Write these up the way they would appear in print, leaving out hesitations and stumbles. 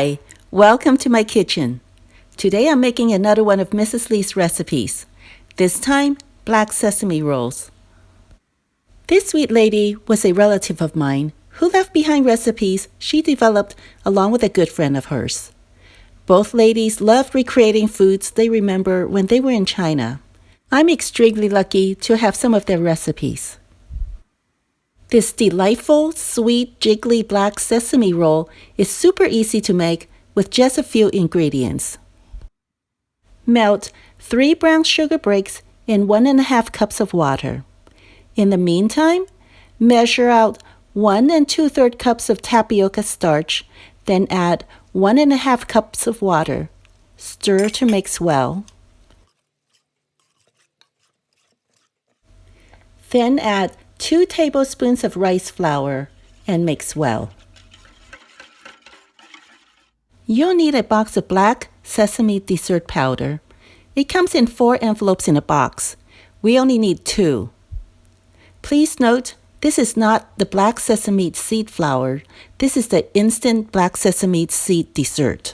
Hi, welcome to my kitchen. Today I'm making another one of Mrs. Lee's recipes. This time, black sesame rolls. This sweet lady was a relative of mine who left behind recipes she developed along with a good friend of hers. Both ladies loved recreating foods they remember when they were in China. I'm extremely lucky to have some of their recipes. This delightful, sweet, jiggly black sesame roll is super easy to make with just a few ingredients. Melt 3 brown sugar breaks in 1½ cups of water. In the meantime, measure out 1 2/3 cups of tapioca starch, then add 1½ cups of water. Stir to mix well. Then add 2 tablespoons of rice flour and mix well. You'll need a box of black sesame dessert powder. It comes in 4 envelopes in a box. We only need 2. Please note, this is not the black sesame seed flour. This is the instant black sesame seed dessert.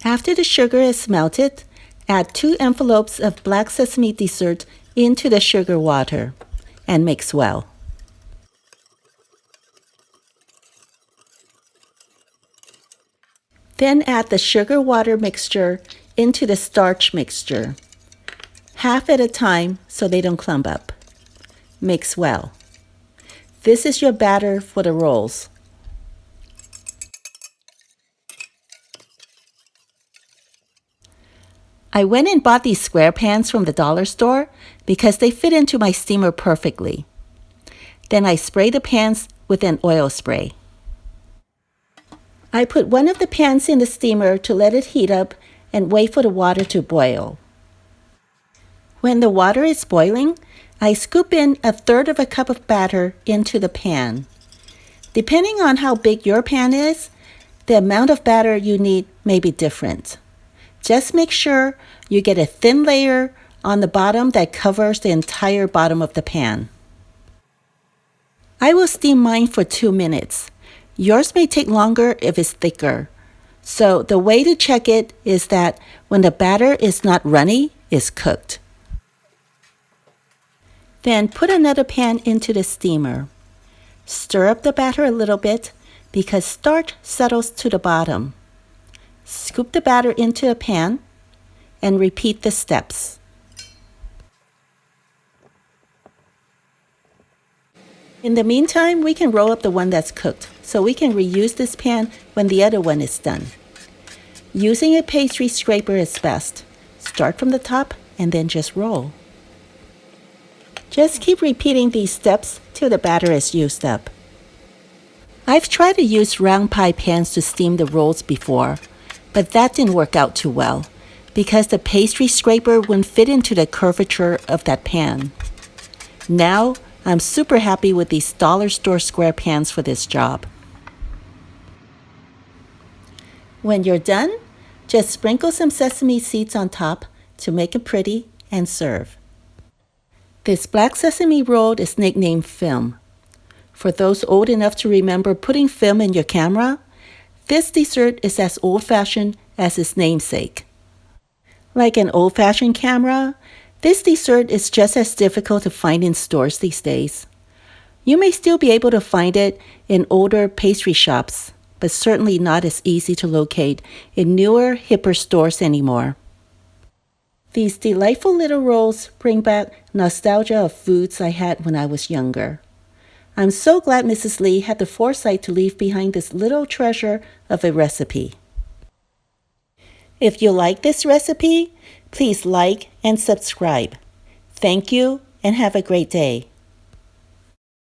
After the sugar is melted, add 2 envelopes of black sesame dessert into the sugar water and mix well. Then add the sugar water mixture into the starch mixture, half at a time so they don't clump up. Mix well. This is your batter for the rolls. I went and bought these square pans from the dollar store because they fit into my steamer perfectly. Then I spray the pans with an oil spray. I put one of the pans in the steamer to let it heat up and wait for the water to boil. When the water is boiling, I scoop in 1/3 of a cup of batter into the pan. Depending on how big your pan is, the amount of batter you need may be different. Just make sure you get a thin layer on the bottom that covers the entire bottom of the pan. I will steam mine for 2 minutes. Yours may take longer if it's thicker. So the way to check it is that when the batter is not runny, it's cooked. Then put another pan into the steamer. Stir up the batter a little bit because starch settles to the bottom. Scoop the batter into a pan and repeat the steps. In the meantime, we can roll up the one that's cooked, so we can reuse this pan when the other one is done. Using a pastry scraper is best. Start from the top and then just roll. Just keep repeating these steps till the batter is used up. I've tried to use round pie pans to steam the rolls before, but that didn't work out too well because the pastry scraper wouldn't fit into the curvature of that pan. Now, I'm super happy with these dollar store square pans for this job. When you're done, just sprinkle some sesame seeds on top to make it pretty and serve. This black sesame roll is nicknamed film. For those old enough to remember putting film in your camera, this dessert is as old-fashioned as its namesake. Like an old-fashioned camera, this dessert is just as difficult to find in stores these days. You may still be able to find it in older pastry shops, but certainly not as easy to locate in newer, hipper stores anymore. These delightful little rolls bring back nostalgia of foods I had when I was younger. I'm so glad Mrs. Lee had the foresight to leave behind this little treasure of a recipe. If you like this recipe, please like and subscribe. Thank you and have a great day.